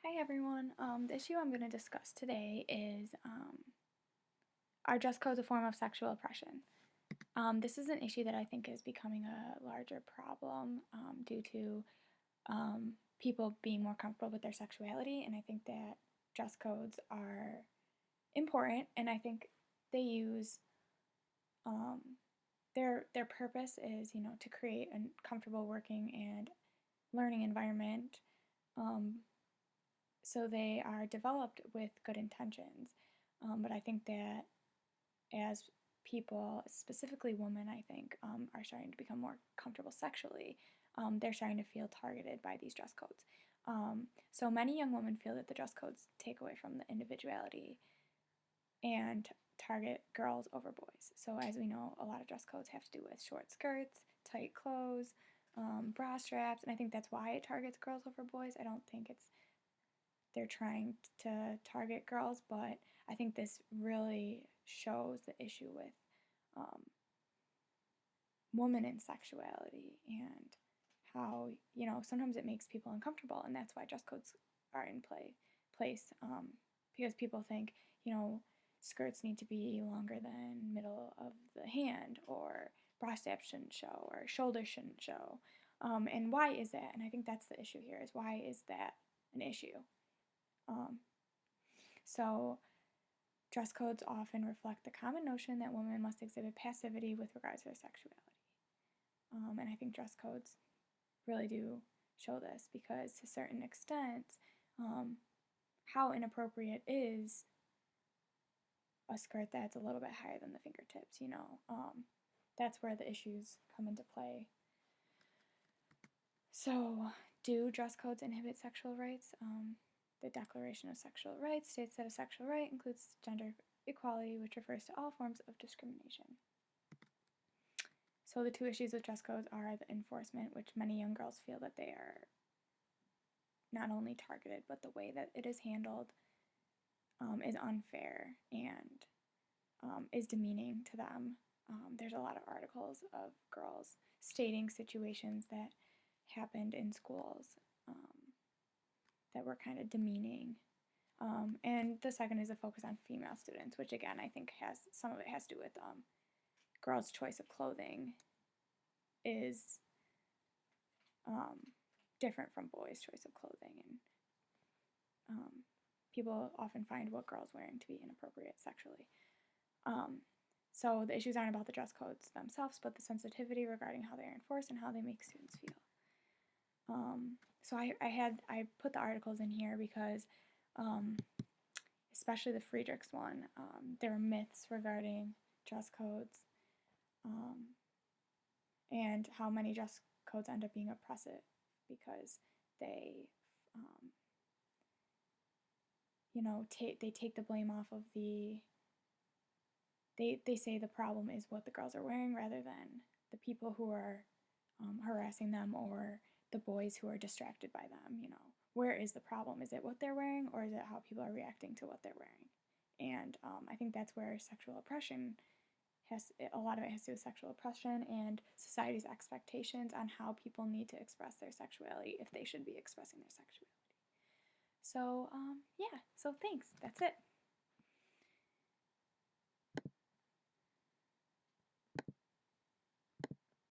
Hi everyone. The issue I'm going to discuss today is are dress codes a form of sexual oppression? This is an issue that I think is becoming a larger problem due to people being more comfortable with their sexuality, and I think that dress codes are important, and I think they use their purpose is to create a comfortable working and learning environment. So they are developed with good intentions. But I think that as people, specifically women, I think, are starting to become more comfortable sexually, they're starting to feel targeted by these dress codes. So many young women feel that the dress codes take away from the individuality and target girls over boys. So as we know, a lot of dress codes have to do with short skirts, tight clothes, bra straps, and I think that's why it targets girls over boys. I don't think they're trying to target girls, but I think this really shows the issue with women and sexuality and how sometimes it makes people uncomfortable, and that's why dress codes are in place because people think skirts need to be longer than middle of the hand, or bra straps shouldn't show, or shoulders shouldn't show, and why is that? And I think that's the issue here, is why is that an issue? So dress codes often reflect the common notion that women must exhibit passivity with regards to their sexuality. And I think dress codes really do show this, because to a certain extent, how inappropriate is a skirt that's a little bit higher than the fingertips, that's where the issues come into play. So, do dress codes inhibit sexual rights? The Declaration of Sexual Rights states that a sexual right includes gender equality, which refers to all forms of discrimination. So the two issues with dress codes are the enforcement, which many young girls feel that they are not only targeted, but the way that it is handled is unfair and is demeaning to them. There's a lot of articles of girls stating situations that happened in schools that were kind of demeaning. And the second is a focus on female students, which again I think some of it has to do with girls' choice of clothing is different from boys' choice of clothing, and people often find what girls wearing to be inappropriate sexually. So the issues aren't about the dress codes themselves, but the sensitivity regarding how they are enforced and how they make students feel. So I put the articles in here because, especially the Friedrichs one, there are myths regarding dress codes, and how many dress codes end up being oppressive because they, they take the blame off of they say the problem is what the girls are wearing rather than the people who are harassing them, or the boys who are distracted by them. Where is the problem? Is it what they're wearing, or is it how people are reacting to what they're wearing? And I think that's where sexual oppression a lot of it has to do with sexual oppression and society's expectations on how people need to express their sexuality, if they should be expressing their sexuality. So, yeah, so thanks. That's it.